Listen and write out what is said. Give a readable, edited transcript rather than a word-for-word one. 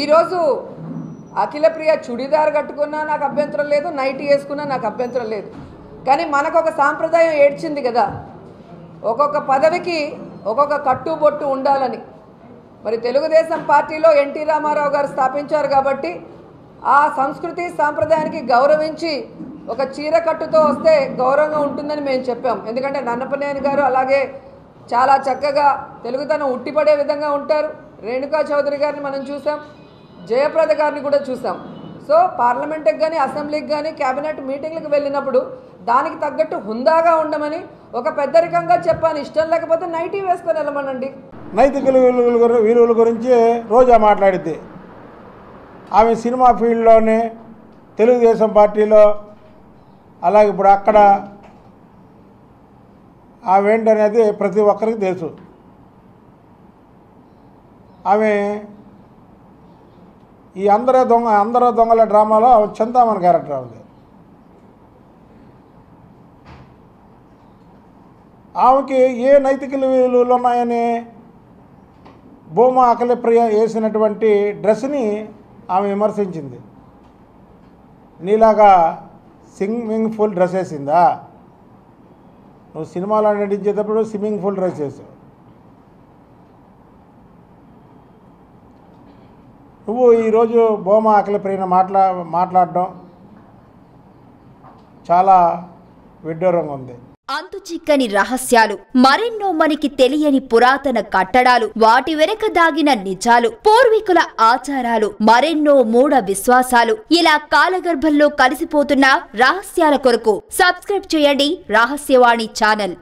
ఈరోజు అఖిలప్రియ చుడిదార్ కట్టుకున్నా నాకు అభ్యంతరం లేదు, నైటీ వేసుకున్నా నాకు అభ్యంతరం లేదు. కానీ మనకు ఒక సాంప్రదాయం ఏడ్చింది కదా, ఒక్కొక్క పదవికి ఒక్కొక్క కట్టుబొట్టు ఉండాలని. మరి తెలుగుదేశం పార్టీలో ఎన్టీ రామారావు గారు స్థాపించారు కాబట్టి ఆ సంస్కృతి సాంప్రదాయానికి గౌరవించి ఒక చీర కట్టుతో వస్తే గౌరవంగా ఉంటుందని మేము చెప్పాం. ఎందుకంటే నన్నపనేని గారు అలాగే చాలా చక్కగా తెలుగుతనం ఉట్టిపడే విధంగా ఉంటారు. రేణుకా చౌదరి గారిని మనం చూసాం, జయప్రద గారిని కూడా చూసాం. సో పార్లమెంట్కి కానీ అసెంబ్లీకి కానీ క్యాబినెట్ మీటింగ్లకు వెళ్ళినప్పుడు దానికి తగ్గట్టు హుందాగా ఉండమని ఒక పెద్దరికంగా చెప్పాను. ఇష్టం లేకపోతే నైటీ వేసుకొని వెళ్ళమనండి. నైతిక విలువల గురించి రోజా మాట్లాడిద్ది. ఆమె సినిమా ఫీల్డ్లోనే తెలుగుదేశం పార్టీలో అలాగే ఇప్పుడు అక్కడ ఆమె ఏంటనేది ప్రతి ఒక్కరికి తెలుసు. ఆమె ఈ అందరూ దొంగల డ్రామాలో చింతామణి క్యారెక్టర్ ఉంది. ఆమెకి ఏ నైతిక విలువలు ఉన్నాయని భూమా అఖిలప్రియ వేసినటువంటి డ్రెస్ని ఆమె విమర్శించింది. నీలాగా స్విమ్మింగ్ పూల్ డ్రెస్ వేసిందా? నువ్వు సినిమాలో నటించేటప్పుడు స్విమ్మింగ్ పూల్ డ్రెస్ వేసావు. నువ్వు ఈరోజు భూమా అఖిలప్రియను మాట్లాడడం చాలా విడ్డూరంగా ఉంది. అంతు చిక్కని రహస్యాలు, మరెన్నో మనకి తెలియని పురాతన కట్టడాలు, వాటి వెనక దాగిన నిజాలు, పూర్వీకుల ఆచారాలు, మరెన్నో మూఢ విశ్వాసాలు, ఇలా కాలగర్భంలో కలిసిపోతున్న రహస్యాల కొరకు సబ్స్క్రైబ్ చేయండి రహస్యవాణి ఛానల్.